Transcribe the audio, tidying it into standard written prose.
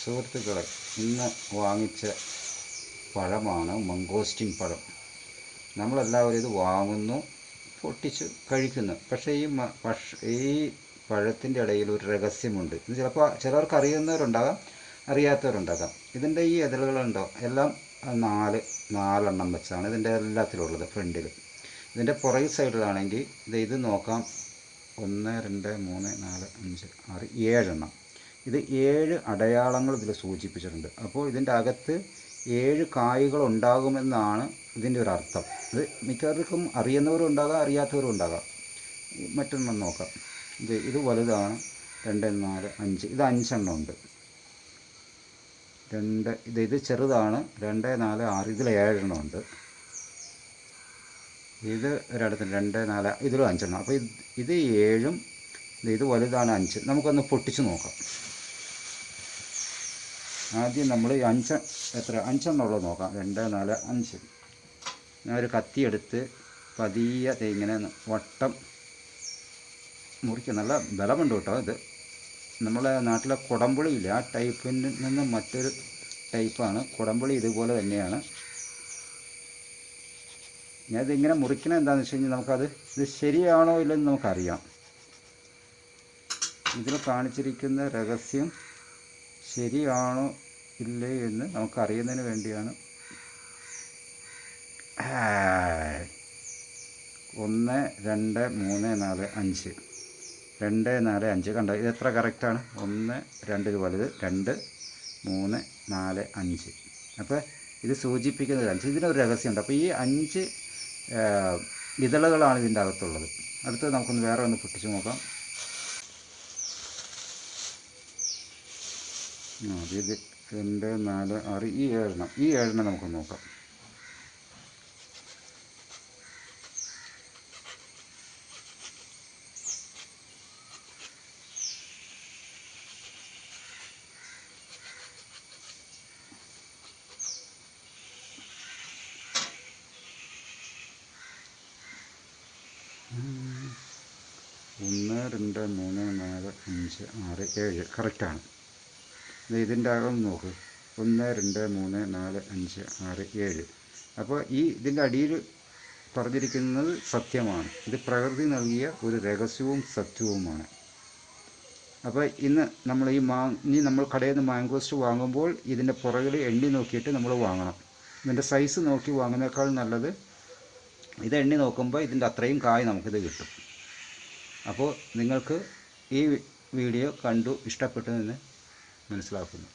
സുഹൃത്തുക്കളെ, ഇന്ന് വാങ്ങിച്ച പഴമാണ് മംഗോസ്റ്റിൻ പഴം. നമ്മളെല്ലാവരും ഇത് വാങ്ങുന്നു, പൊട്ടിച്ച് കഴിക്കുന്നു. പക്ഷേ ഈ പഴത്തിൻ്റെ ഇടയിൽ ഒരു രഹസ്യമുണ്ട്. ഇത് ചിലപ്പോൾ ചിലർക്ക് അറിയുന്നവരുണ്ടാകാം, അറിയാത്തവരുണ്ടാകാം. ഇതിൻ്റെ ഈ എതിളുകളുണ്ടോ, എല്ലാം നാലെണ്ണം വെച്ചാണ് ഇതിൻ്റെ എല്ലാത്തിലുള്ളത്. ഫ്രണ്ടിൽ ഇതിൻ്റെ പുറകു സൈഡിലാണെങ്കിൽ ഇത് നോക്കാം, 1 2 3 4 5 6 7 ഇത് 7 അടയാളങ്ങൾ ഇതിൽ സൂചിപ്പിച്ചിട്ടുണ്ട്. അപ്പോൾ ഇതിൻ്റെ അകത്ത് 7 കായ്കൾ ഉണ്ടാകുമെന്നാണ് ഇതിൻ്റെ ഒരു അർത്ഥം. ഇത് മിക്കവർക്കും അറിയുന്നവരും ഉണ്ടാകാം, അറിയാത്തവരും ഉണ്ടാകാം. മറ്റൊന്നും നോക്കാം. ഇത് വലുതാണ്, 2 4 5 ഇത് 5 ഉണ്ട്. ഇത് ചെറുതാണ്, 2 4 6 ഇതിൽ 7 ഉണ്ട്. ഇത് ഒരിടത്തിന് 2 4 ഇതിലും 5 അപ്പോൾ ഇത് 7, ഇത് വലുതാണ് 5. നമുക്കൊന്ന് പൊട്ടിച്ച് നോക്കാം. ആദ്യം നമ്മൾ 5 5 നോക്കാം. 2 4 5. ഞാൻ ഒരു കത്തിയെടുത്ത് പതിയെ ഇങ്ങനെ വട്ടം മുറിക്കുക. നല്ല ബലമുണ്ട് കേട്ടോ. ഇത് നമ്മളെ നാട്ടിലെ കുടംപുളിയില്ല, ആ ടൈപ്പിൽ നിന്ന് മറ്റൊരു ടൈപ്പാണ്. കുടംപുളി ഇതുപോലെ തന്നെയാണ്. ഞാനിതിങ്ങനെ മുറിക്കണത് എന്താണെന്ന് വെച്ച് കഴിഞ്ഞാൽ ഇത് ശരിയാണോ ഇല്ലെന്ന് നമുക്കറിയാം. ഇതിൽ കാണിച്ചിരിക്കുന്ന രഹസ്യം ശരിയാണോ ഇല്ലേ എന്ന് നമുക്കറിയുന്നതിന് വേണ്ടിയാണ്. 1 2 3 4 5 2 4 5 കണ്ടോ? ഇത് എത്ര കറക്റ്റാണ്? 1 2 ഇത് വലുത്, 2 3 4 5. അപ്പോൾ ഇത് സൂചിപ്പിക്കുന്നത് 5. ഇതിനൊരു രഹസ്യമുണ്ട്. അപ്പോൾ ഈ 5 ഇതളുകളാണ് ഇതിൻ്റെ അകത്തുള്ളത്. അടുത്തത് നമുക്കൊന്ന് വേറെ ഒന്ന് പൊട്ടിച്ച് നോക്കാം. ഇത് 2 4 6 ഈ 7 നമുക്ക് നോക്കാം. ഒന്ന് 2 3 4 5 6 7 കറക്റ്റാണ്. ഇതിൻ്റെ അകം നോക്ക്, 1 2 3 4 5 6 7. അപ്പോൾ ഇതിൻ്റെ അടിയിൽ പറഞ്ഞിരിക്കുന്നത് സത്യമാണ്. ഇത് പ്രകൃതി നൽകിയ ഒരു രഹസ്യവും സത്യവുമാണ്. അപ്പോൾ ഇന്ന് നമ്മൾ നമ്മൾ കടയിൽ നിന്ന് മാംഗോസ്റ്റ് വാങ്ങുമ്പോൾ ഇതിൻ്റെ പുറകിൽ എണ്ണി നോക്കിയിട്ട് നമ്മൾ വാങ്ങണം. ഇതിൻ്റെ സൈസ് നോക്കി വാങ്ങുന്നതിനേക്കാൾ നല്ലത് ഇത് എണ്ണി നോക്കുമ്പോൾ ഇതിൻ്റെ അത്രയും കായ് നമുക്കിത് കിട്ടും. അപ്പോൾ നിങ്ങൾക്ക് ഈ വീഡിയോ കണ്ടു ഇഷ്ടപ്പെട്ടു എന്ന് മനസ്സിലാക്കുന്നു.